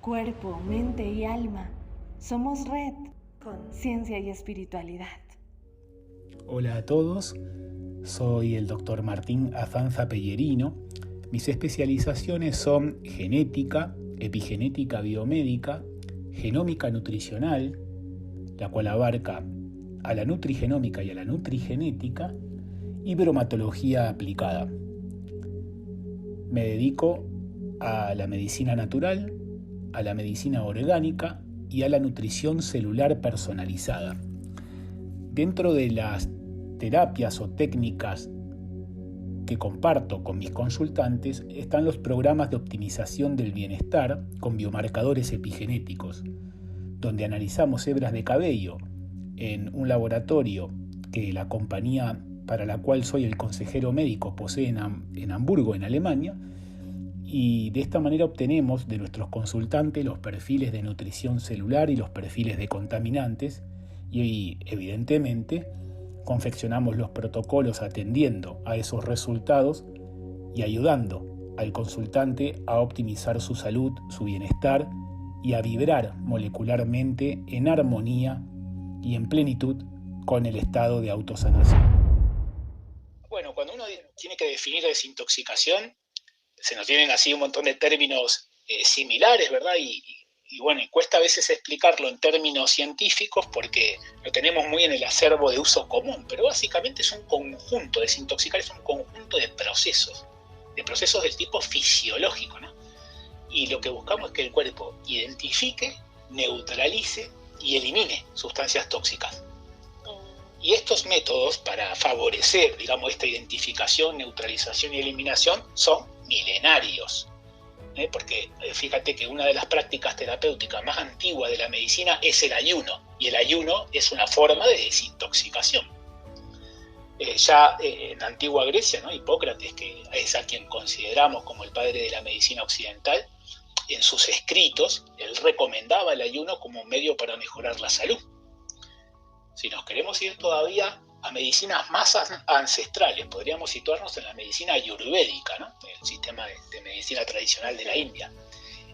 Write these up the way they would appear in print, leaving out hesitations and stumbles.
Cuerpo, mente y alma. Somos red, conciencia y espiritualidad. Hola a todos, soy el Dr. Martín Azanza Pellerino. Mis especializaciones son genética, epigenética biomédica, genómica nutricional, la cual abarca a la nutrigenómica y a la nutrigenética, y bromatología aplicada. Me dedico a la medicina natural, a la medicina orgánica y a la nutrición celular personalizada. Dentro de las terapias o técnicas que comparto con mis consultantes están los programas de optimización del bienestar con biomarcadores epigenéticos, donde analizamos hebras de cabello en un laboratorio que la compañía para la cual soy el consejero médico posee en Hamburgo, en Alemania, y de esta manera obtenemos de nuestros consultantes los perfiles de nutrición celular y los perfiles de contaminantes y evidentemente confeccionamos los protocolos atendiendo a esos resultados y ayudando al consultante a optimizar su salud, su bienestar y a vibrar molecularmente en armonía y en plenitud con el estado de autosanación. Bueno, cuando uno tiene que definir desintoxicación, se nos vienen así un montón de términos similares, ¿verdad? Y bueno, cuesta a veces explicarlo en términos científicos porque lo tenemos muy en el acervo de uso común, pero básicamente es un conjunto, desintoxicar es un conjunto de procesos del tipo fisiológico, ¿no? Y lo que buscamos es que el cuerpo identifique, neutralice y elimine sustancias tóxicas. Y estos métodos para favorecer, digamos, esta identificación, neutralización y eliminación son milenarios. Porque fíjate que una de las prácticas terapéuticas más antiguas de la medicina es el ayuno, y el ayuno es una forma de desintoxicación. Ya en la antigua Grecia, ¿no? Hipócrates, que es a quien consideramos como el padre de la medicina occidental, en sus escritos, él recomendaba el ayuno como un medio para mejorar la salud. Si nos queremos ir todavía a medicinas más ancestrales, podríamos situarnos en la medicina ayurvédica, ¿no? El sistema de medicina tradicional de la India.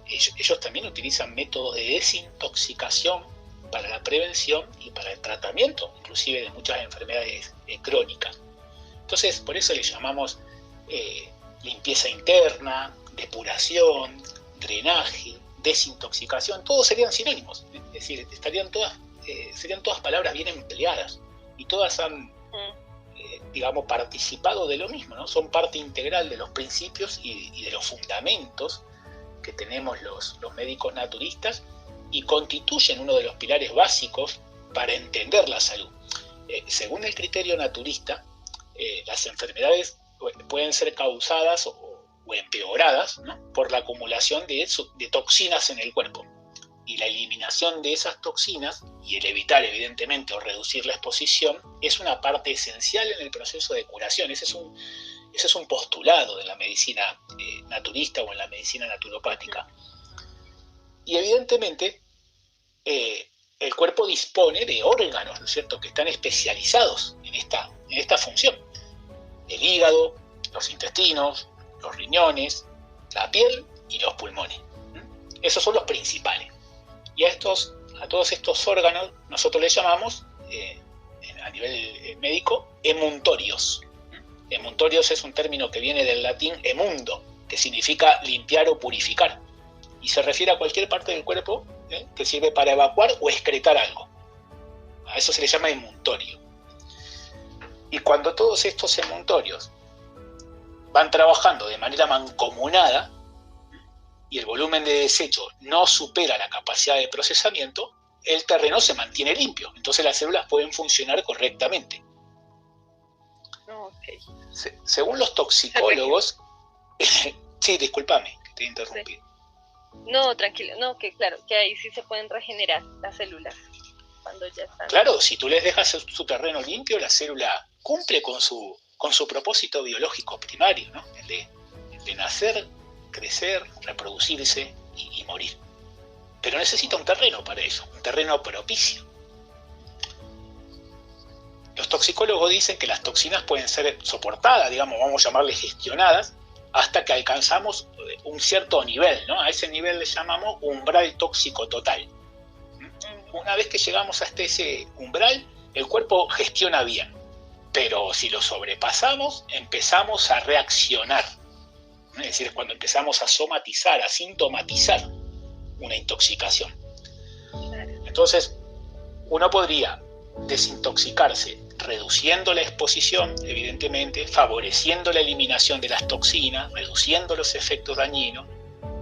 Ellos también utilizan métodos de desintoxicación para la prevención y para el tratamiento, inclusive de muchas enfermedades crónicas. Entonces, por eso le llamamos limpieza interna, depuración, drenaje, desintoxicación, todos serían sinónimos, es decir, serían todas palabras bien empleadas y todas han, digamos, participado de lo mismo, ¿no? Son parte integral de los principios y de los fundamentos que tenemos los médicos naturistas y constituyen uno de los pilares básicos para entender la salud. Según el criterio naturista, las enfermedades pueden ser causadas o empeoradas, ¿no? Por la acumulación de toxinas en el cuerpo. Y la eliminación de esas toxinas y el evitar, evidentemente, o reducir la exposición es una parte esencial en el proceso de curación. Ese es un postulado de la medicina naturista o en la medicina naturopática. Y evidentemente el cuerpo dispone de órganos, ¿no es cierto?, que están especializados en esta función. El hígado, los intestinos, los riñones, la piel y los pulmones. Esos son los principales. Y a todos estos órganos nosotros les llamamos, a nivel médico, emuntorios. Emuntorios es un término que viene del latín emundo, que significa limpiar o purificar. Y se refiere a cualquier parte del cuerpo que sirve para evacuar o excretar algo. A eso se le llama emuntorio. Y cuando todos estos emuntorios van trabajando de manera mancomunada, y el volumen de desecho no supera la capacidad de procesamiento, el terreno se mantiene limpio. Entonces las células pueden funcionar correctamente. Okay. Según los toxicólogos... Sí, discúlpame, que te he interrumpido. Sí. No, tranquilo. No, que claro, que ahí sí se pueden regenerar las células cuando ya están... Claro, si tú les dejas su terreno limpio, la célula cumple con su propósito biológico primario, ¿no? El de nacer, crecer, reproducirse y morir. Pero necesita un terreno para eso, un terreno propicio. Los toxicólogos dicen que las toxinas pueden ser soportadas, digamos, vamos a llamarles gestionadas, hasta que alcanzamos un cierto nivel, ¿no? A ese nivel le llamamos umbral tóxico total. Una vez que llegamos hasta ese umbral, el cuerpo gestiona bien, pero si lo sobrepasamos, empezamos a reaccionar. Es decir, cuando empezamos a somatizar, a sintomatizar una intoxicación. Entonces, uno podría desintoxicarse reduciendo la exposición, evidentemente, favoreciendo la eliminación de las toxinas, reduciendo los efectos dañinos,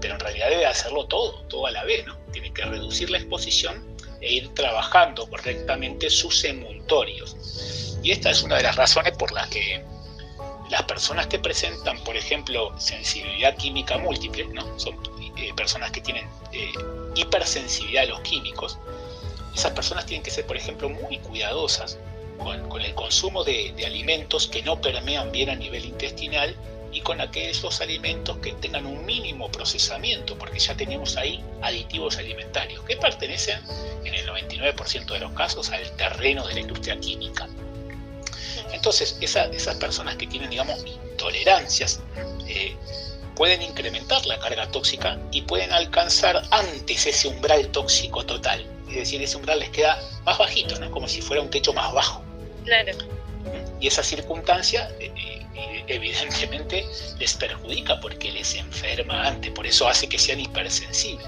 pero en realidad debe hacerlo todo a la vez, ¿no? Tiene que reducir la exposición e ir trabajando correctamente sus emultorios. Y esta es una de las razones por las que las personas que presentan, por ejemplo, sensibilidad química múltiple, ¿no? Son personas que tienen hipersensibilidad a los químicos. Esas personas tienen que ser, por ejemplo, muy cuidadosas con el consumo de alimentos que no permean bien a nivel intestinal y con aquellos alimentos que tengan un mínimo procesamiento, porque ya tenemos ahí aditivos alimentarios que pertenecen en el 99% de los casos al terreno de la industria química. Entonces, esas personas que tienen, digamos, intolerancias pueden incrementar la carga tóxica y pueden alcanzar antes ese umbral tóxico total. Es decir, ese umbral les queda más bajito, ¿no? Como si fuera un techo más bajo. Claro. Y esa circunstancia evidentemente les perjudica porque les enferma antes, por eso hace que sean hipersensibles.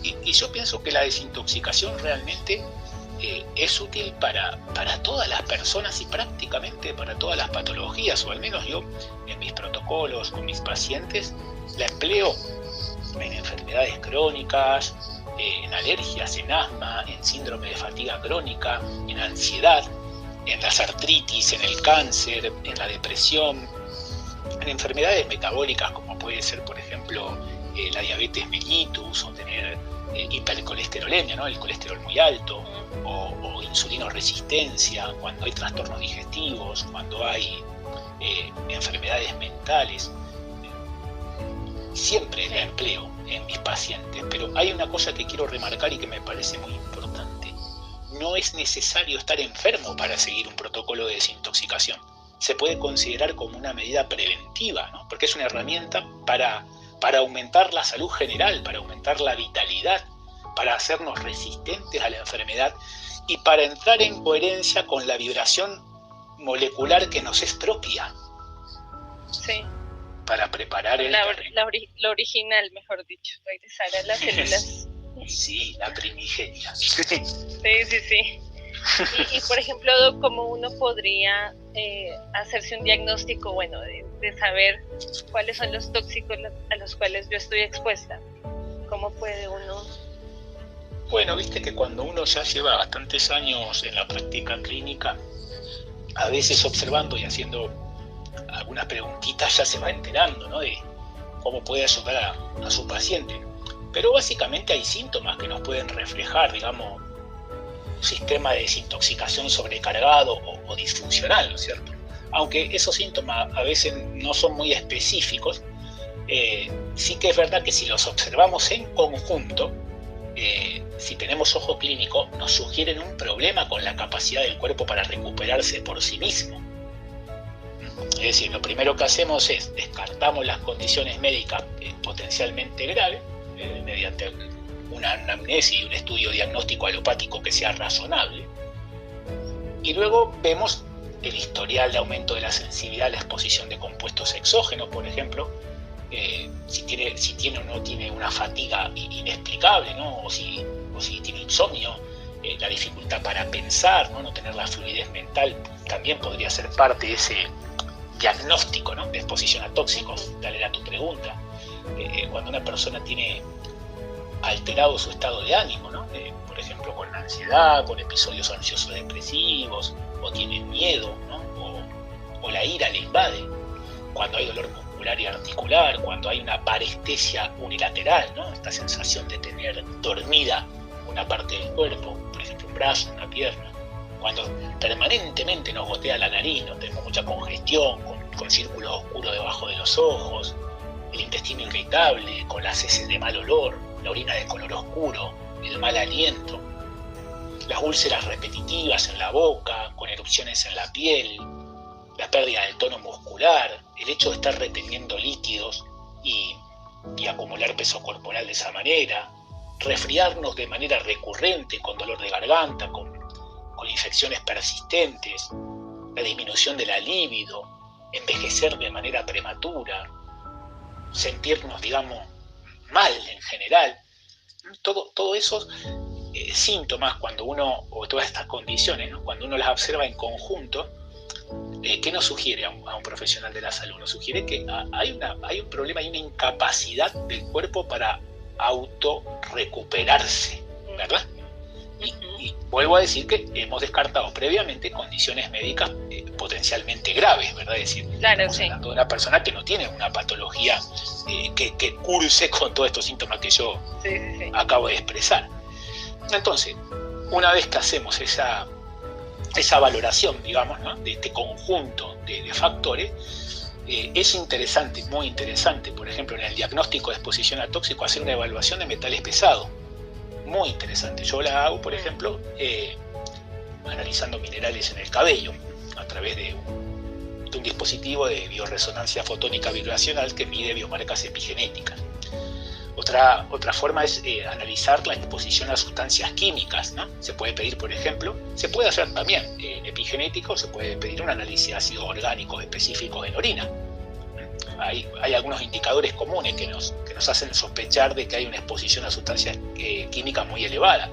Y yo pienso que la desintoxicación realmente es útil para todas las personas y prácticamente para todas las patologías, o al menos yo en mis protocolos con mis pacientes la empleo en enfermedades crónicas, en alergias, en asma, en síndrome de fatiga crónica, en ansiedad, en las artritis, en el cáncer, en la depresión, en enfermedades metabólicas como puede ser, por ejemplo, la diabetes mellitus o tener hipercolesterolemia, ¿no? El colesterol muy alto, o insulinoresistencia, cuando hay trastornos digestivos, cuando hay enfermedades mentales. Siempre la empleo en mis pacientes, pero hay una cosa que quiero remarcar y que me parece muy importante. No es necesario estar enfermo para seguir un protocolo de desintoxicación. Se puede considerar como una medida preventiva, ¿no? Porque es una herramienta para aumentar la salud general, para aumentar la vitalidad, para hacernos resistentes a la enfermedad y para entrar en coherencia con la vibración molecular que nos es propia. Sí. Para preparar el la original, mejor dicho, regresar a las células. Sí, la primigenia. Sí. Y por ejemplo, Doc, ¿cómo uno podría hacerse un diagnóstico, bueno, de saber cuáles son los tóxicos a los cuales yo estoy expuesta? ¿Cómo puede uno...? Bueno, viste que cuando uno ya lleva bastantes años en la práctica clínica, a veces observando y haciendo algunas preguntitas ya se va enterando, ¿no? De cómo puede ayudar a su paciente. Pero básicamente hay síntomas que nos pueden reflejar, digamos, un sistema de desintoxicación sobrecargado o disfuncional, ¿no es cierto? Aunque esos síntomas a veces no son muy específicos, sí que es verdad que si los observamos en conjunto, si tenemos ojo clínico, nos sugieren un problema con la capacidad del cuerpo para recuperarse por sí mismo. Es decir, lo primero que hacemos es descartamos las condiciones médicas potencialmente graves mediante una anamnesis y un estudio diagnóstico alopático que sea razonable, y luego vemos el historial de aumento de la sensibilidad a la exposición de compuestos exógenos, por ejemplo, si tiene o no tiene una fatiga inexplicable, ¿no? o si tiene insomnio, la dificultad para pensar, no tener la fluidez mental, también podría ser parte de ese diagnóstico, ¿no? De exposición a tóxicos. Dale a tu pregunta. Cuando una persona tiene alterado su estado de ánimo, ¿no? Por ejemplo, con ansiedad, con episodios ansiosos depresivos, o tiene miedo, ¿no? o la ira le invade, cuando hay dolor muscular y articular, cuando hay una parestesia unilateral, ¿no? Esta sensación de tener dormida una parte del cuerpo, por ejemplo un brazo, una pierna, cuando permanentemente nos gotea la nariz, ¿no? Tenemos mucha congestión, con círculos oscuros debajo de los ojos, el intestino irritable, con las heces de mal olor, la orina de color oscuro, el mal aliento, las úlceras repetitivas en la boca, con erupciones en la piel, la pérdida del tono muscular, el hecho de estar reteniendo líquidos y acumular peso corporal de esa manera, resfriarnos de manera recurrente con dolor de garganta, con infecciones persistentes, la disminución de la libido, envejecer de manera prematura, sentirnos, digamos, mal en general. Todo esos síntomas, cuando uno, o todas estas condiciones, ¿no?, cuando uno las observa en conjunto, ¿qué nos sugiere a un profesional de la salud? Nos sugiere que hay un problema, hay una incapacidad del cuerpo para autorrecuperarse, ¿verdad? Y vuelvo a decir que hemos descartado previamente condiciones médicas potencialmente graves, ¿verdad? Es decir, estamos hablando de una persona que no tiene una patología que curse con todos estos síntomas que yo acabo de expresar. Entonces, una vez que hacemos esa valoración, digamos, ¿no?, de este conjunto de factores, es interesante, muy interesante, por ejemplo, en el diagnóstico de exposición a tóxico, hacer una evaluación de metales pesados. Muy interesante. Yo la hago, por ejemplo, analizando minerales en el cabello a través de un dispositivo de bioresonancia fotónica vibracional que mide biomarcas epigenéticas. Otra forma es analizar la exposición a sustancias químicas, ¿no? Se puede pedir, por ejemplo, se puede hacer también en epigenético, se puede pedir un análisis de ácidos orgánicos específicos en orina. Hay algunos indicadores comunes que nos hacen sospechar de que hay una exposición a sustancias químicas muy elevada.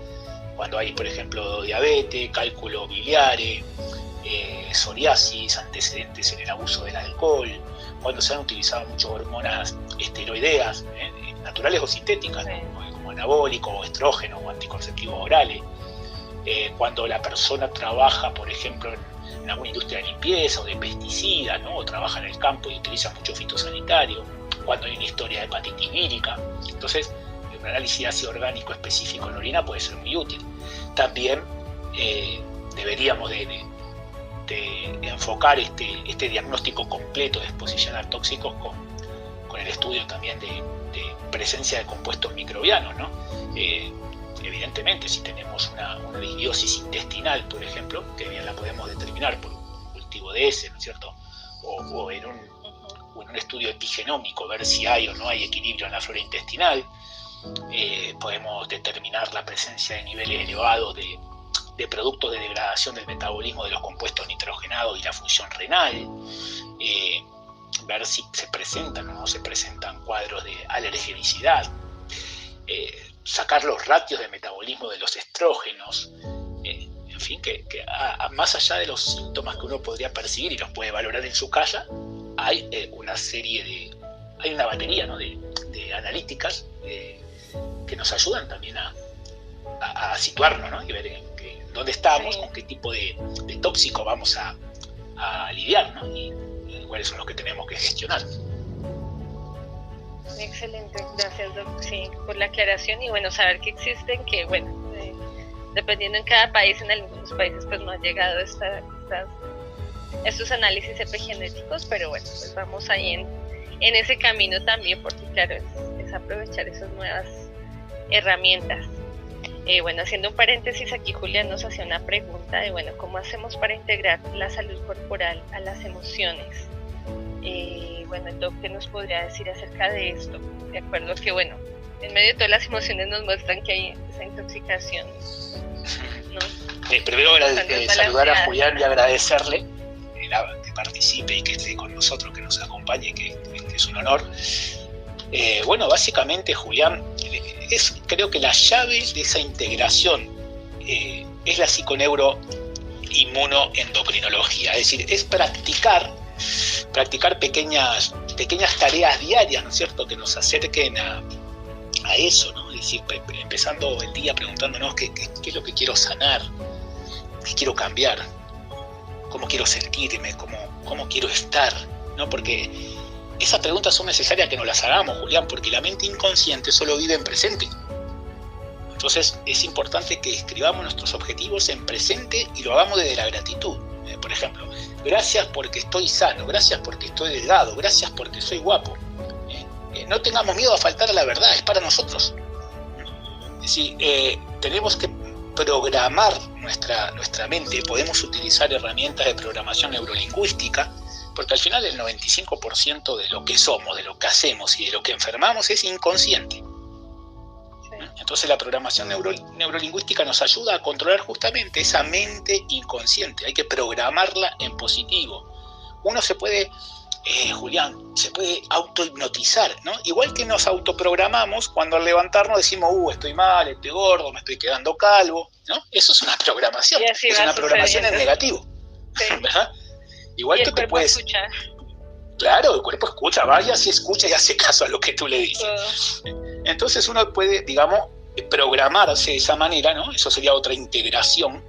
Cuando hay, por ejemplo, diabetes, cálculo biliares, psoriasis, antecedentes en el abuso del alcohol, cuando se han utilizado muchas hormonas esteroideas, naturales o sintéticas, ¿no?, como anabólicos, o estrógenos, o anticonceptivos orales. Cuando la persona trabaja, por ejemplo, en alguna industria de limpieza o de pesticidas, ¿no?, o trabaja en el campo y utiliza mucho fitosanitario, cuando hay una historia de hepatitis vírica. Entonces, un análisis de ácido orgánico específico en orina puede ser muy útil. También deberíamos de enfocar este diagnóstico completo de exposición a tóxicos con el estudio también de presencia de compuestos microbianos, ¿no? Evidentemente, si tenemos una disbiosis intestinal, por ejemplo, que bien la podemos determinar por un cultivo de heces, ¿no es cierto?, o en un estudio epigenómico, ver si hay o no hay equilibrio en la flora intestinal. Podemos determinar la presencia de niveles elevados de productos de degradación del metabolismo de los compuestos nitrogenados y la función renal, ver si se presentan o no se presentan cuadros de alergenicidad, sacar los ratios de metabolismo de los estrógenos, en fin, que más allá de los síntomas que uno podría percibir y los puede valorar en su casa, hay una batería, ¿no?, de analíticas que nos ayudan también a situarnos, ¿no?, y ver en dónde estamos, con qué tipo de tóxico vamos a lidiar, ¿no?, y cuáles son los que tenemos que gestionar. Excelente, gracias, Doc, sí, por la aclaración. Y bueno, saber que existen, que bueno, dependiendo en cada país, en algunos países pues no ha llegado estos análisis epigenéticos, pero bueno, pues vamos ahí en ese camino también, porque claro, es aprovechar esas nuevas herramientas. Bueno, haciendo un paréntesis aquí, Julián nos hacía una pregunta de, bueno, ¿cómo hacemos para integrar la salud corporal a las emociones? Bueno, el Doc, ¿qué nos podría decir acerca de esto? De acuerdo que, bueno, en medio de todas las emociones nos muestran que hay esa intoxicación, ¿no? Primero saludar a Julián y agradecerle que participe y que esté con nosotros, que nos acompañe, que es un honor. Bueno, básicamente, Julián, creo que la llave de esa integración es la psiconeuroinmunoendocrinología, es decir, es practicar pequeñas tareas diarias, ¿no es cierto?, que nos acerquen a eso, ¿no? Es decir, empezando el día preguntándonos qué es lo que quiero sanar, qué quiero cambiar, cómo quiero sentirme, cómo quiero estar, ¿no? Porque esas preguntas son necesarias que nos las hagamos, Julián, porque la mente inconsciente solo vive en presente. Entonces es importante que escribamos nuestros objetivos en presente y lo hagamos desde la gratitud. Por ejemplo, gracias porque estoy sano, gracias porque estoy delgado, gracias porque soy guapo. No tengamos miedo a faltar a la verdad, es para nosotros. Es decir, tenemos que programar nuestra mente. Podemos utilizar herramientas de programación neurolingüística Porque al final el 95% de lo que somos, de lo que hacemos y de lo que enfermamos es inconsciente. Entonces la programación neurolingüística nos ayuda a controlar justamente esa mente inconsciente. Hay que programarla en positivo. Uno se puede, Julián, se puede autohipnotizar, ¿no? Igual que nos autoprogramamos cuando al levantarnos decimos, estoy mal, estoy gordo, me estoy quedando calvo, ¿no? Eso es una programación, es una programación en negativo, ¿verdad? Igual que te puedes... Escucha. Claro, el cuerpo escucha, vaya si escucha y hace caso a lo que tú le dices. Entonces uno puede, digamos, programarse de esa manera, ¿no? Eso sería otra integración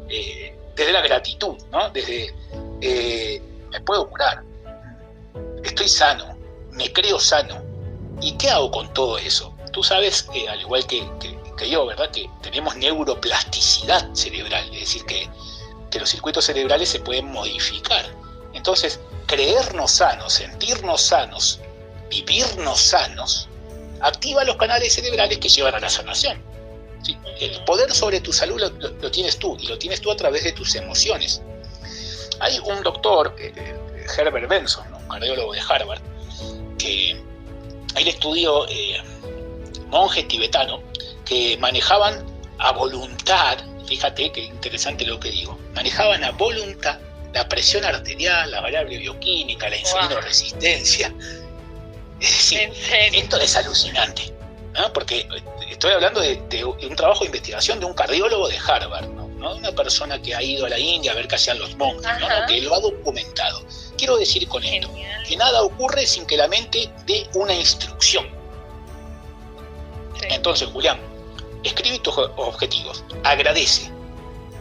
desde la gratitud, ¿no? Desde me puedo curar, estoy sano, me creo sano. ¿Y qué hago con todo eso? Tú sabes, al igual que yo, ¿verdad? Que tenemos neuroplasticidad cerebral, es decir, que los circuitos cerebrales se pueden modificar. Entonces, creernos sanos, sentirnos sanos, vivirnos sanos, activa los canales cerebrales que llevan a la sanación. ¿Sí? El poder sobre tu salud lo tienes tú, y lo tienes tú a través de tus emociones. Hay un doctor, Herbert Benson, un cardiólogo de Harvard, que él estudió monjes tibetanos que manejaban a voluntad, fíjate qué interesante lo que digo, manejaban a voluntad la presión arterial, la variable bioquímica, la insulinoresistencia. Es decir, esto es alucinante, ¿no? Porque estoy hablando de un trabajo de investigación de un cardiólogo de Harvard, ¿no? No de una persona que ha ido a la India a ver qué hacían los monjes, ¿no? Que lo ha documentado. Quiero decir con esto, que nada ocurre sin que la mente dé una instrucción. Sí. Entonces, Julián, escribe tus objetivos, agradece,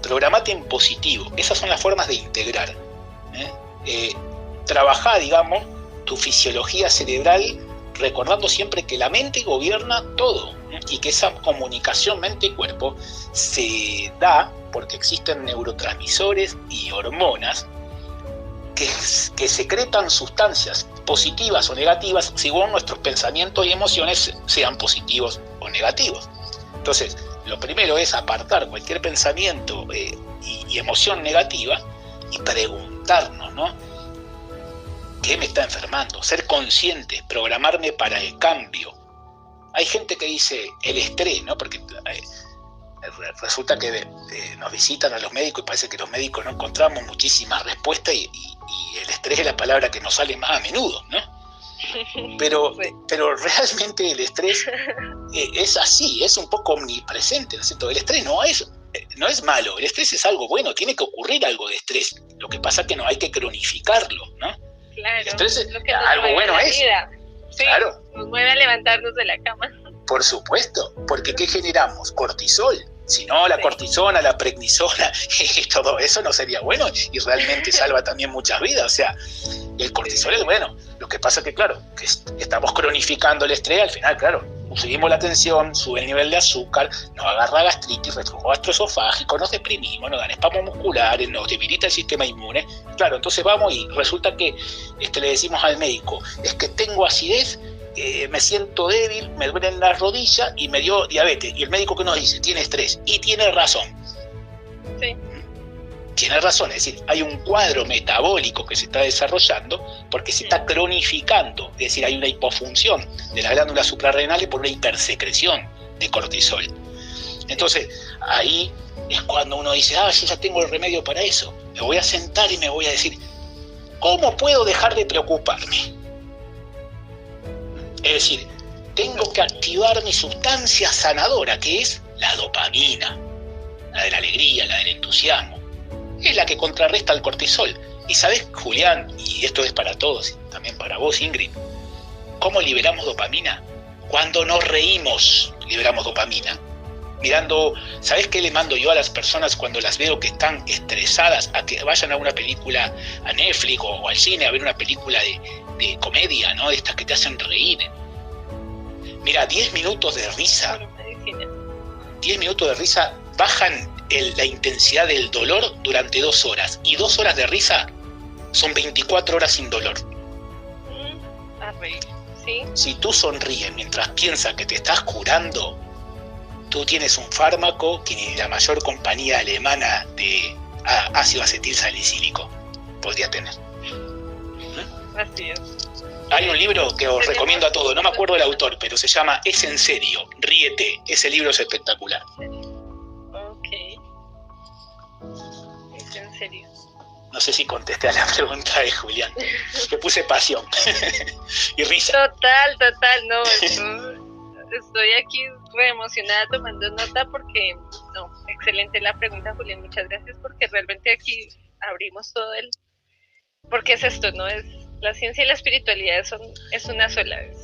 programate en positivo. Esas son las formas de integrar. Trabajá, digamos, tu fisiología cerebral, recordando siempre que la mente gobierna todo, y que esa comunicación mente-cuerpo se da porque existen neurotransmisores y hormonas que secretan sustancias positivas o negativas según nuestros pensamientos y emociones sean positivos o negativos. Entonces, lo primero es apartar cualquier pensamiento y emoción negativa y preguntarnos, ¿no? ¿Qué me está enfermando? Ser consciente, programarme para el cambio. Hay gente que dice el estrés, ¿no? Porque resulta que nos visitan a los médicos y parece que los médicos no encontramos muchísimas respuestas y el estrés es la palabra que nos sale más a menudo, ¿no? Pero realmente el estrés es así, es un poco omnipresente, ¿no es cierto? El estrés no es malo, el estrés es algo bueno, tiene que ocurrir algo de estrés. Lo que pasa es que no hay que cronificarlo, ¿no? Claro, el estrés es lo que algo bueno es. Sí, claro. Nos mueve a levantarnos de la cama. Por supuesto, porque ¿qué generamos? Cortisol. Si no, la cortisona, la prednisona y todo eso no sería bueno y realmente salva también muchas vidas. O sea, el cortisol es bueno. Lo que pasa es que, claro, que estamos cronificando el estrés, al final, claro, subimos la tensión, sube el nivel de azúcar, nos agarra gastritis, reflujo gastroesofágico, nos deprimimos, nos dan espasmos musculares, nos debilita el sistema inmune. Claro, entonces vamos y resulta que le decimos al médico, es que tengo acidez, me siento débil, me duelen las rodillas y me dio diabetes. Y el médico que nos dice, tiene estrés. Y tiene razón. Sí. Tiene razón, es decir, hay un cuadro metabólico que se está desarrollando porque se está cronificando, es decir, hay una hipofunción de las glándulas suprarrenales por una hipersecreción de cortisol. Entonces, ahí es cuando uno dice, yo ya tengo el remedio para eso. Me voy a sentar y me voy a decir, ¿cómo puedo dejar de preocuparme? Es decir, tengo que activar mi sustancia sanadora, que es la dopamina, la de la alegría, la del entusiasmo. Es la que contrarresta el cortisol. Y sabes, Julián, y esto es para todos, también para vos, Ingrid, ¿cómo liberamos dopamina? Cuando nos reímos, liberamos dopamina. Mirando, ¿sabes qué le mando yo a las personas cuando las veo que están estresadas a que vayan a una película a Netflix o al cine a ver una película de comedia, ¿no? De estas que te hacen reír. Mira, 10 minutos de risa. 10 minutos de risa bajan la intensidad del dolor durante 2 horas. Y 2 horas de risa son 24 horas sin dolor. A reír, ¿sí? Si tú sonríes mientras piensas que te estás curando, tú tienes un fármaco que ni la mayor compañía alemana de ácido acetilsalicílico podría tener. Así es. Hay un libro que os recomiendo a todos, no me acuerdo el autor, pero se llama Es en serio, ríete. Ese libro es espectacular. Ok. Es en serio. No sé si contesté a la pregunta de Julián. Le puse pasión y risa. Total, no. Estoy aquí re emocionada tomando nota porque, no, excelente la pregunta, Julián, muchas gracias, porque realmente aquí abrimos todo el... Porque es esto, ¿no? Es la ciencia y la espiritualidad es una sola vez.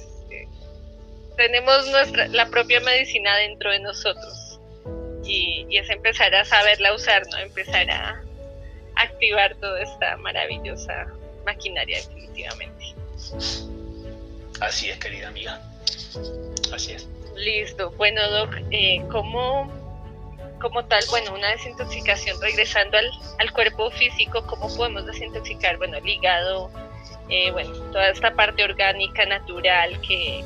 Tenemos la propia medicina dentro de nosotros y es empezar a saberla usar, ¿no? Empezar a activar toda esta maravillosa maquinaria, definitivamente. Así es, querida amiga. Así es. Listo. Bueno, Doc, como tal, bueno, una desintoxicación, regresando al cuerpo físico, ¿cómo podemos desintoxicar? Bueno, el hígado, bueno, toda esta parte orgánica, natural, que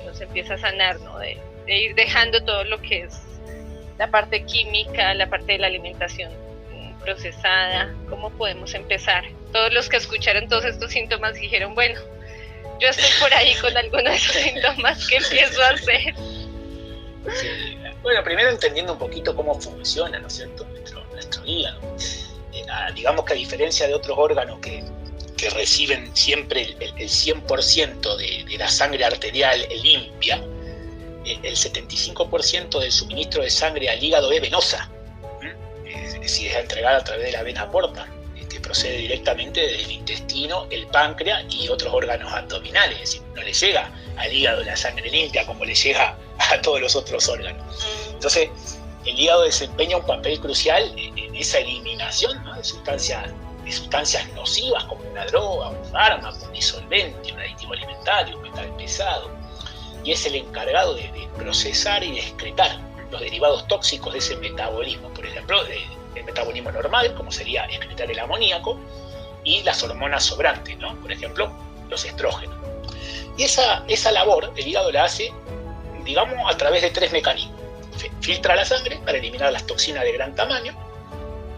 nos empieza a sanar, ¿no? De ir dejando todo lo que es la parte química, la parte de la alimentación procesada. ¿Cómo podemos empezar? Todos los que escucharon todos estos síntomas dijeron, bueno, yo estoy por ahí con algunos de esos síntomas, ¿qué empiezo a hacer? Sí. Bueno, primero entendiendo un poquito cómo funciona, ¿no es cierto?, nuestro hígado. Digamos que a diferencia de otros órganos que reciben siempre el 100% de la sangre arterial limpia, el 75% del suministro de sangre al hígado es venosa. Es decir, es entregada a través de la vena porta, que procede directamente del intestino, el páncreas y otros órganos abdominales. Es decir, no le llega al hígado la sangre limpia como le llega a todos los otros órganos. Entonces, el hígado desempeña un papel crucial en esa eliminación, ¿no?, de sustancias nocivas como una droga, un fármaco, un disolvente, un aditivo alimentario, un metal pesado, y es el encargado de procesar y de excretar los derivados tóxicos de ese metabolismo, por ejemplo, del metabolismo normal, como sería excretar el amoníaco, y las hormonas sobrantes, ¿no?, por ejemplo, los estrógenos. Y esa labor el hígado la hace, digamos, a través de 3 mecanismos. Filtra la sangre para eliminar las toxinas de gran tamaño,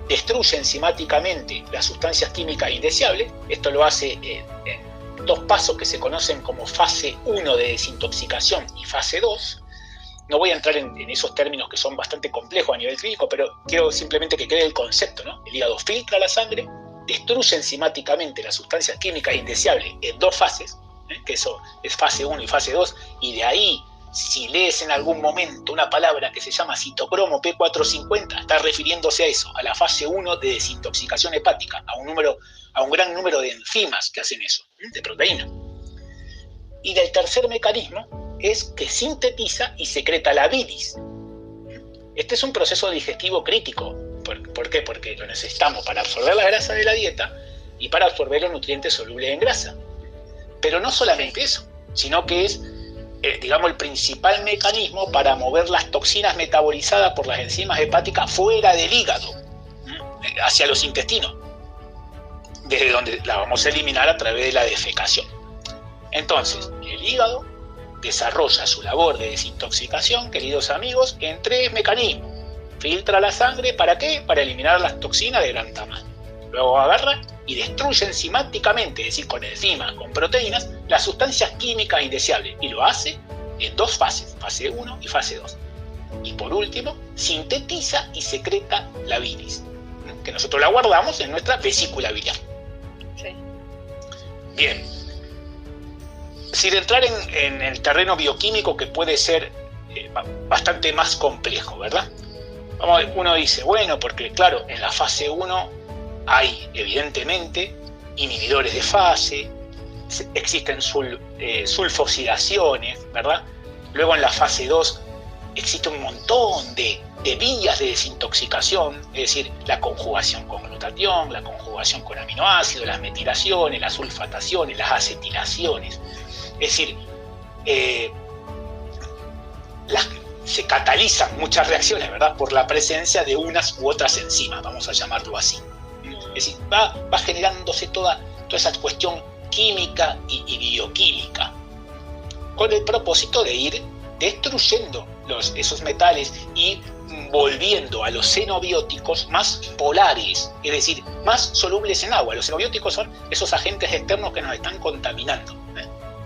destruye enzimáticamente las sustancias químicas indeseables. Esto lo hace en 2 pasos que se conocen como fase 1 de desintoxicación y fase 2. No voy a entrar en esos términos que son bastante complejos a nivel clínico, pero quiero simplemente que quede el concepto, ¿no? El hígado filtra la sangre, destruye enzimáticamente las sustancias químicas indeseables en 2 fases, que eso es fase 1 y fase 2, y de ahí, si lees en algún momento una palabra que se llama citocromo P450, está refiriéndose a eso, a la fase 1 de desintoxicación hepática, a un gran número de enzimas que hacen eso, de proteínas. Y del tercer mecanismo es que sintetiza y secreta la bilis. Este es un proceso digestivo crítico. ¿Por qué? Porque lo necesitamos para absorber la grasa de la dieta y para absorber los nutrientes solubles en grasa. Pero no solamente eso, sino que es, digamos, el principal mecanismo para mover las toxinas metabolizadas por las enzimas hepáticas fuera del hígado, hacia los intestinos, desde donde la vamos a eliminar a través de la defecación. Entonces, el hígado desarrolla su labor de desintoxicación, queridos amigos, en 3 mecanismos. Filtra la sangre, ¿para qué? Para eliminar las toxinas de gran tamaño. Luego agarra y destruye enzimáticamente, es decir, con enzimas, con proteínas, las sustancias químicas indeseables. Y lo hace en 2 fases, fase 1 y fase 2. Y por último, sintetiza y secreta la bilis, que nosotros la guardamos en nuestra vesícula biliar. Sí. Bien. Sin entrar en el terreno bioquímico, que puede ser bastante más complejo, ¿verdad? Uno dice, bueno, porque claro, en la fase 1 hay evidentemente inhibidores de fase, existen sulfosilaciones, ¿verdad? Luego en la fase 2 existe un montón de vías de desintoxicación, es decir, la conjugación con glutatión, la conjugación con aminoácidos, las metilaciones, las sulfataciones, las acetilaciones. Es decir, se catalizan muchas reacciones, ¿verdad?, por la presencia de unas u otras enzimas, vamos a llamarlo así. Es decir, va generándose toda esa cuestión química y bioquímica, con el propósito de ir destruyendo esos metales y volviendo a los xenobióticos más polares, es decir, más solubles en agua. Los xenobióticos son esos agentes externos que nos están contaminando.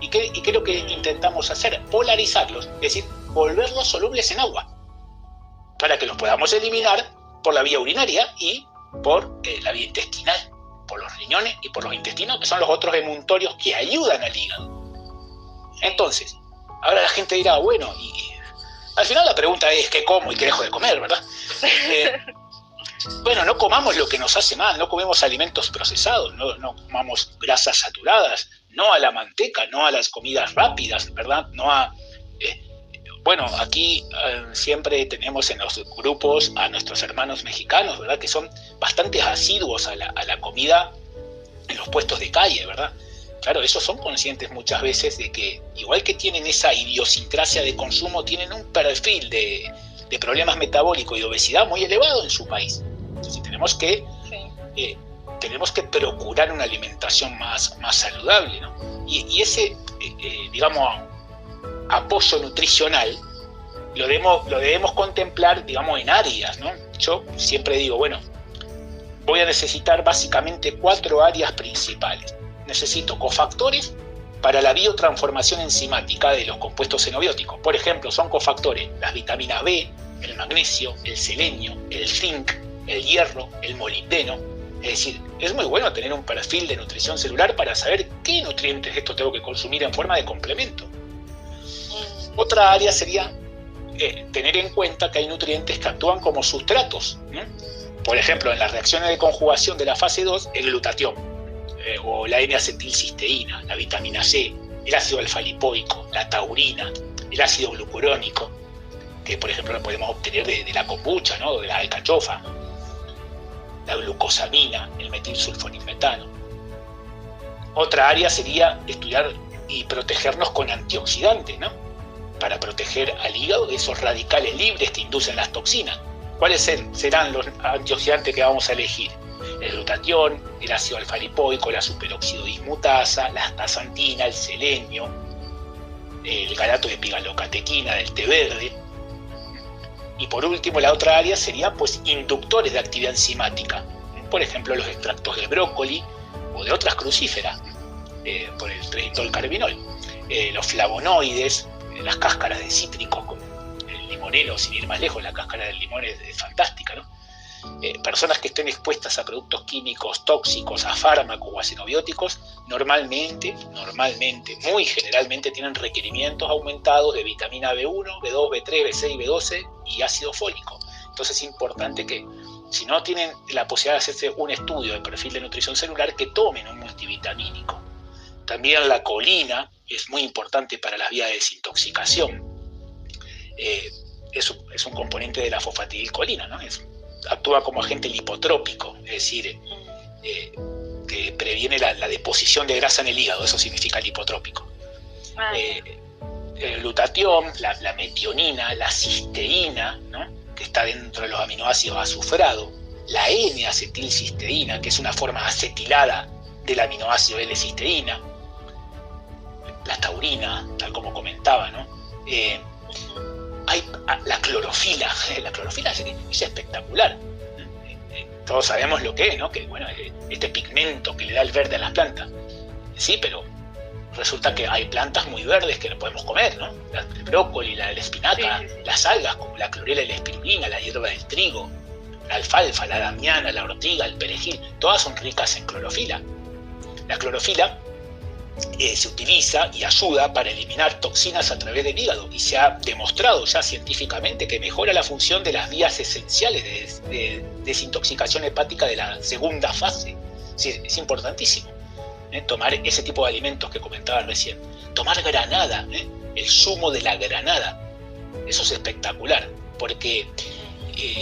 ¿Y qué es lo que intentamos hacer? Polarizarlos, es decir, volverlos solubles en agua, para que los podamos eliminar por la vía urinaria y por la vía intestinal, por los riñones y por los intestinos, que son los otros emuntorios que ayudan al hígado. Entonces, ahora la gente dirá, bueno, y al final la pregunta es ¿qué como y qué dejo de comer, verdad? Bueno, no comamos lo que nos hace mal, no comemos alimentos procesados, no comamos grasas saturadas, no a la manteca, no a las comidas rápidas, ¿verdad? No a... bueno, aquí siempre tenemos en los grupos a nuestros hermanos mexicanos, ¿verdad? Que son bastante asiduos a la comida en los puestos de calle, ¿verdad? Claro, esos son conscientes muchas veces de que, igual que tienen esa idiosincrasia de consumo, tienen un perfil de problemas metabólicos y de obesidad muy elevado en su país. Entonces tenemos que procurar una alimentación más saludable, ¿no? Y ese, digamos, apoyo nutricional lo debemos contemplar, digamos, en áreas, ¿no? Yo siempre digo, bueno, voy a necesitar básicamente 4 áreas principales. Necesito cofactores para la biotransformación enzimática de los compuestos xenobióticos. Por ejemplo, son cofactores las vitaminas B, el magnesio, el selenio, el zinc, el hierro, el molibdeno. Es decir, es muy bueno tener un perfil de nutrición celular para saber qué nutrientes esto tengo que consumir en forma de complemento. Otra área sería tener en cuenta que hay nutrientes que actúan como sustratos, ¿no? Por ejemplo, en las reacciones de conjugación de la fase 2, el glutatión, o la N-acetilcisteína, la vitamina C, el ácido alfa-lipoico, la taurina, el ácido glucurónico, que por ejemplo lo podemos obtener de la kombucha, ¿no? O de la alcachofa, la glucosamina, el metilsulfonilmetano. Otra área sería estudiar y protegernos con antioxidantes, ¿no? Para proteger al hígado de esos radicales libres que inducen las toxinas. ¿Cuáles serán los antioxidantes que vamos a elegir? El glutatión, el ácido alfa-lipoico, la superóxido dismutasa, la astaxantina, el selenio, el galato de pigalocatequina del té verde. Y por último, la otra área sería pues inductores de actividad enzimática. Por ejemplo, los extractos de brócoli o de otras crucíferas, por el tritolcarbinol. Los flavonoides, las cáscaras de cítricos, como el limonero, sin ir más lejos, la cáscara del limón es fantástica, ¿no? Personas que estén expuestas a productos químicos tóxicos, a fármacos o a xenobióticos, normalmente, muy generalmente tienen requerimientos aumentados de vitamina B1, B2, B3, B6, B12 y ácido fólico. Entonces es importante que, si no tienen la posibilidad de hacerse un estudio de perfil de nutrición celular, que tomen un multivitamínico. También la colina es muy importante para las vías de desintoxicación. Es un componente de la fosfatidilcolina, ¿no? Actúa como agente lipotrópico, es decir, que previene la deposición de grasa en el hígado, eso significa lipotrópico. El glutatión, la metionina, la cisteína, ¿no? Que está dentro de los aminoácidos azufrado, la N-acetilcisteína, que es una forma acetilada del aminoácido L-cisteína, la taurina, tal como comentaba, ¿no? Hay la clorofila es espectacular. Todos sabemos lo que es, ¿no? Que bueno, este pigmento que le da el verde a las plantas. Sí, pero resulta que hay plantas muy verdes que no podemos comer, ¿no? El brócoli, la espinaca, sí. Las algas como la clorela y la espirulina, la hierba del trigo, la alfalfa, la damiana, la ortiga, el perejil, todas son ricas en clorofila. La clorofila se utiliza y ayuda para eliminar toxinas a través del hígado, y se ha demostrado ya científicamente que mejora la función de las vías esenciales de desintoxicación hepática de la segunda fase. Sí, es importantísimo tomar ese tipo de alimentos que comentaba recién. Tomar granada, el zumo de la granada, eso es espectacular, porque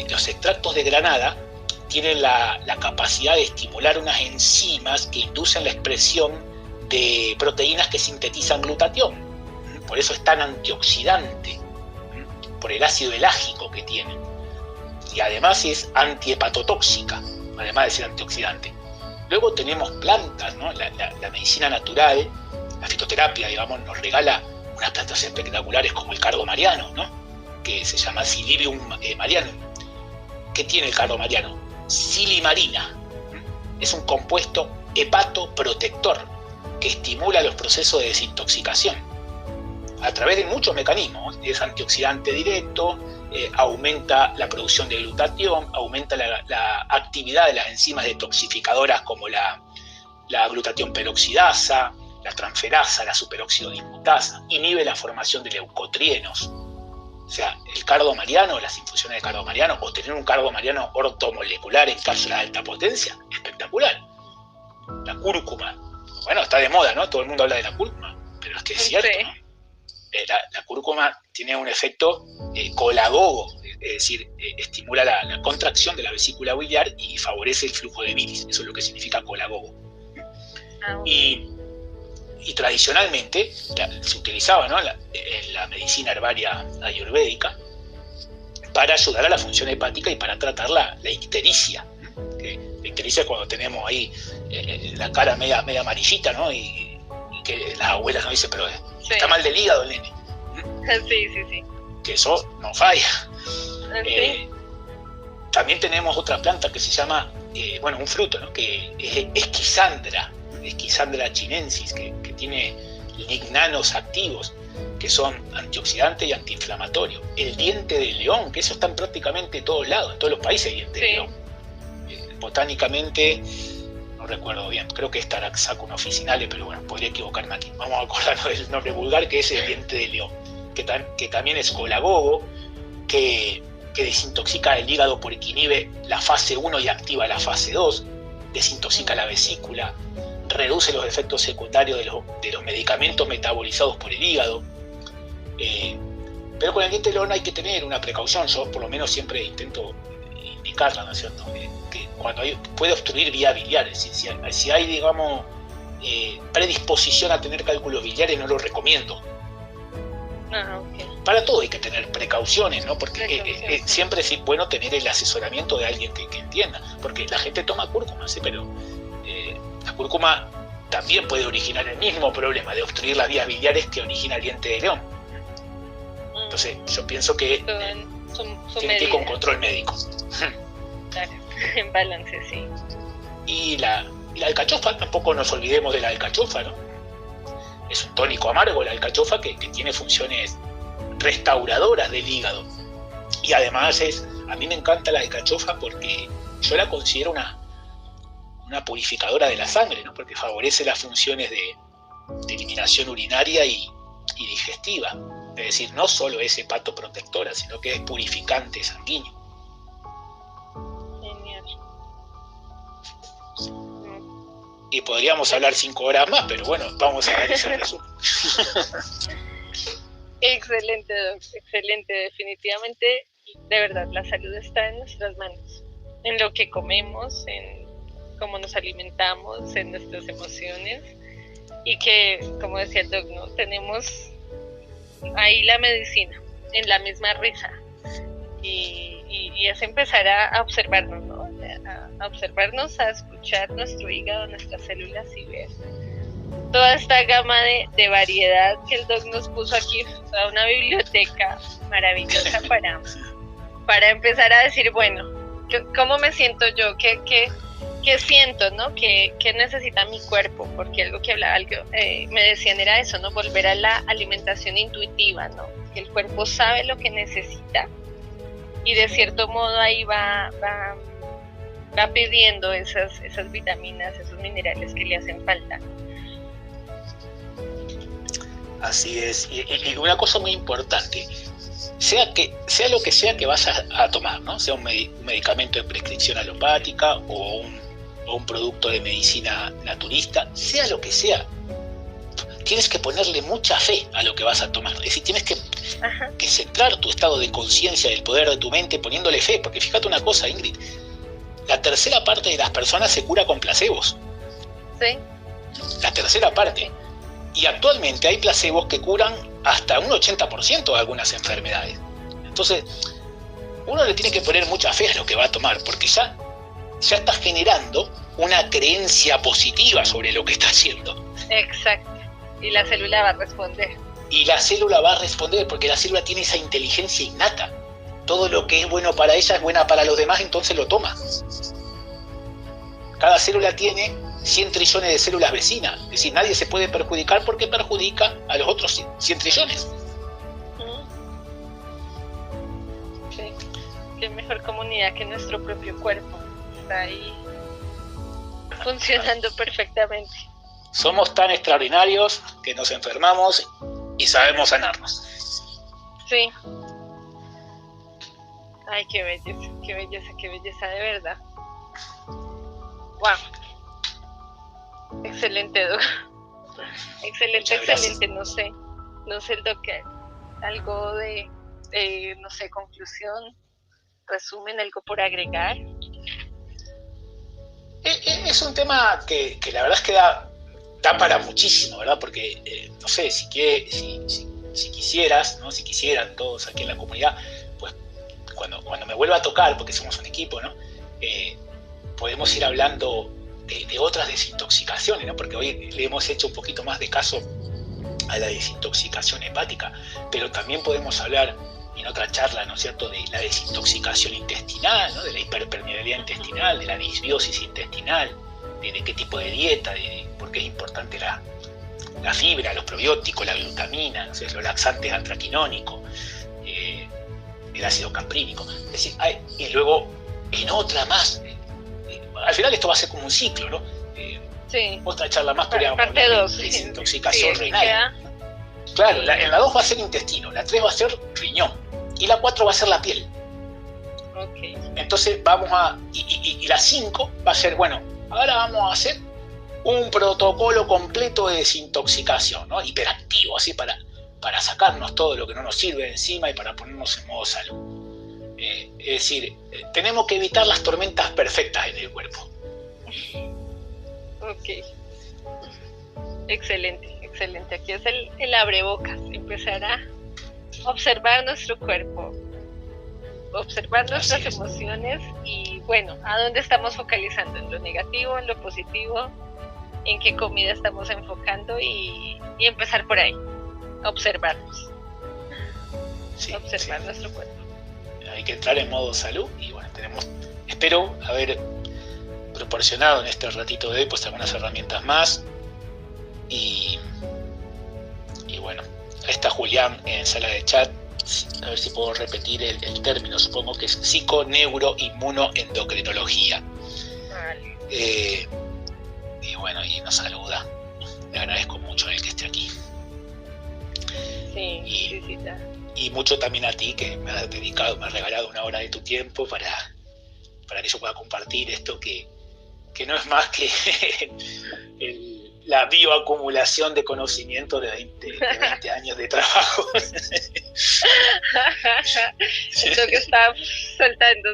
los extractos de granada tienen la capacidad de estimular unas enzimas que inducen la expresión de proteínas que sintetizan glutatión. Por eso es tan antioxidante, por el ácido elágico que tiene. Y además es antihepatotóxica, además de ser antioxidante. Luego tenemos plantas, ¿no? La medicina natural, la fitoterapia, digamos, nos regala unas plantas espectaculares como el cardo mariano, ¿no? que se llama Silibium marianum. ¿Qué tiene el cardo mariano? Silimarina. Es un compuesto hepatoprotector que estimula los procesos de desintoxicación a través de muchos mecanismos. Es antioxidante directo, aumenta la producción de glutatión, aumenta la actividad de las enzimas detoxificadoras como la glutatión peroxidasa, la transferasa, la superóxido dismutasa, inhibe la formación de leucotrienos. O sea, el cardo mariano, las infusiones de cardo mariano, o tener un cardo mariano ortomolecular en cápsulas de alta potencia, espectacular. La cúrcuma, bueno, está de moda, ¿no? Todo el mundo habla de la cúrcuma, pero es que es cierto, ¿no? La cúrcuma tiene un efecto colagogo, es decir, estimula la contracción de la vesícula biliar y favorece el flujo de bilis. Eso es lo que significa colagogo. Y tradicionalmente se utilizaba, ¿no?, en la medicina herbaria ayurvédica para ayudar a la función hepática y para tratar la ictericia. La ictericia es cuando tenemos ahí la cara media amarillita, ¿no? Y que las abuelas nos dicen, pero está mal del hígado el nene. Sí. Que eso no falla. Sí. También tenemos otra planta que se llama, un fruto, ¿no?, que es Esquisandra chinensis, que tiene lignanos activos, que son antioxidantes y antiinflamatorios. El diente de león, que eso está en prácticamente todos lados, en todos los países hay diente de león. Botánicamente, no recuerdo bien, creo que es Taraxacum officinale, pero bueno, podría equivocarme aquí. Vamos a acordarnos del nombre vulgar, que es el diente de león, que también es colagogo, que desintoxica el hígado porque inhibe la fase 1 y activa la fase 2, desintoxica la vesícula, reduce los efectos secundarios de los medicamentos metabolizados por el hígado. Pero con el diente de león hay que tener una precaución. Yo por lo menos siempre intento indicarla, ¿no es cierto?, que cuando puede obstruir vía biliar, es decir, si hay, digamos, predisposición a tener cálculos biliares, no lo recomiendo. Okay. Para todo hay que tener precauciones, ¿no? Porque siempre es bueno tener el asesoramiento de alguien que entienda, porque la gente toma cúrcuma, ¿sí? Pero la cúrcuma también puede originar el mismo problema de obstruir las vías biliares que origina el diente de león. Entonces yo pienso que tiene que ir con control médico. Claro, en balance, sí. Y la alcachofa, tampoco nos olvidemos de la alcachofa, ¿no? Es un tónico amargo la alcachofa que tiene funciones restauradoras del hígado. Y además a mí me encanta la alcachofa porque yo la considero una purificadora de la sangre, ¿no? Porque favorece las funciones de eliminación urinaria y digestiva. Es decir, no solo es hepatoprotectora, sino que es purificante sanguíneo. Genial. Y podríamos hablar 5 horas más, pero bueno, vamos a ver ese resumen. Excelente, Doc, excelente. Definitivamente, de verdad, la salud está en nuestras manos. En lo que comemos, en cómo nos alimentamos, en nuestras emociones. Y que, como decía el Doc, ¿no?, tenemos ahí la medicina, en la misma risa. Y es empezar a observarnos, ¿no? A observarnos, a escuchar nuestro hígado, nuestras células y ver toda esta gama de variedad que el Doc nos puso aquí, toda una biblioteca maravillosa para empezar a decir, bueno, ¿cómo me siento yo? ¿Qué siento, no? ¿Qué necesita mi cuerpo? Porque algo que hablaba, me decían era eso, ¿no? Volver a la alimentación intuitiva, ¿no? Que el cuerpo sabe lo que necesita y de cierto modo ahí va pidiendo esas vitaminas, esos minerales que le hacen falta. Así es. Y una cosa muy importante, sea lo que sea que vas a tomar, ¿no? Sea un medicamento de prescripción alopática o un producto de medicina naturista, sea lo que sea, tienes que ponerle mucha fe a lo que vas a tomar. Es decir, tienes que centrar tu estado de conciencia del poder de tu mente poniéndole fe, porque fíjate una cosa, Ingrid, la tercera parte de las personas se cura con placebos. Sí. La tercera parte. Y actualmente hay placebos que curan hasta un 80% de algunas enfermedades. Entonces, uno le tiene que poner mucha fe a lo que va a tomar, porque ya está generando una creencia positiva sobre lo que está haciendo. Exacto. Y la célula va a responder. y la célula va a responder, porque la célula tiene esa inteligencia innata. Todo lo que es bueno para ella es buena para los demás, entonces lo toma. Cada célula tiene 100 trillones de células vecinas. Es decir, nadie se puede perjudicar porque perjudica a los otros 100 trillones. Sí, qué mejor comunidad que nuestro propio cuerpo. Está ahí funcionando perfectamente. Somos tan extraordinarios que nos enfermamos y sabemos sanarnos. Sí. Ay, qué belleza, qué belleza, qué belleza, de verdad. Wow. Excelente, Doc. Excelente, excelente. No sé, Doc, algo de, no sé, conclusión, resumen, algo por agregar. Es un tema que la verdad es que da para muchísimo, ¿verdad? Porque, no sé, si quisieras, ¿no? Si quisieran todos aquí en la comunidad, pues cuando me vuelva a tocar, porque somos un equipo, ¿no? Podemos ir hablando de otras desintoxicaciones, ¿no? Porque hoy le hemos hecho un poquito más de caso a la desintoxicación hepática, pero también podemos hablar en otra charla, ¿no es cierto?, de la desintoxicación intestinal, ¿no?, de la hiperpermeabilidad intestinal, de la disbiosis intestinal, de qué tipo de dieta, de por qué es importante la fibra, los probióticos, la glutamina, ¿no?, los laxantes antraquinónicos, el ácido caprínico. Es decir, y luego en otra más. Al final esto va a ser como un ciclo, ¿no? Sí. Otra charla más podríamos Parte hablar 2. de desintoxicación renal. Queda... Claro, en la 2 va a ser intestino, la 3 va a ser riñón y la 4 va a ser la piel. Okay. Entonces vamos a... Y la 5 va a ser, bueno, ahora vamos a hacer un protocolo completo de desintoxicación, ¿no? Hiperactivo, así para sacarnos todo lo que no nos sirve de encima y para ponernos en modo salud. Es decir, tenemos que evitar las tormentas perfectas en el cuerpo. Ok. Excelente, excelente. Aquí es el abrebocas. Empezar a observar nuestro cuerpo, observar nuestras emociones y, bueno, a dónde estamos focalizando, en lo negativo, en lo positivo, en qué comida estamos enfocando y empezar por ahí, observarnos. Sí, observar nuestro cuerpo. Hay que entrar en modo salud y bueno, espero haber proporcionado en este ratito de hoy pues algunas herramientas más y bueno, ahí está Julián en sala de chat, a ver si puedo repetir el término, supongo que es psiconeuroinmunoendocrinología. Vale. Y bueno, y nos saluda, le agradezco mucho a él que esté aquí. Sí. Y mucho también a ti que me has regalado una hora de tu tiempo para que yo pueda compartir esto que no es más que la bioacumulación de conocimiento de 20 años de trabajo. Eso que está saltando.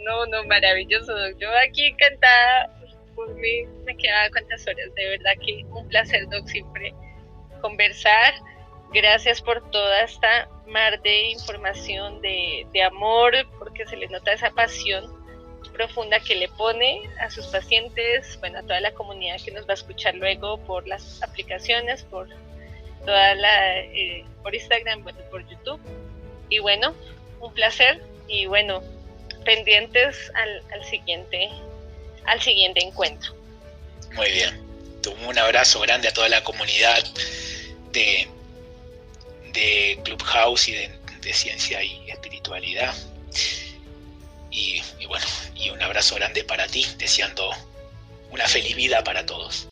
No, maravilloso. Yo aquí encantada, por mí me quedaba cuántas horas, de verdad que un placer, Doc, siempre conversar. Gracias por toda esta mar de información, de amor, porque se le nota esa pasión profunda que le pone a sus pacientes, bueno, a toda la comunidad que nos va a escuchar luego por las aplicaciones, por toda por Instagram, bueno, por YouTube. Y bueno, un placer y bueno, pendientes al siguiente encuentro. Muy bien. Un abrazo grande a toda la comunidad de Clubhouse y de ciencia y espiritualidad. Y bueno, y un abrazo grande para ti, deseando una feliz vida para todos.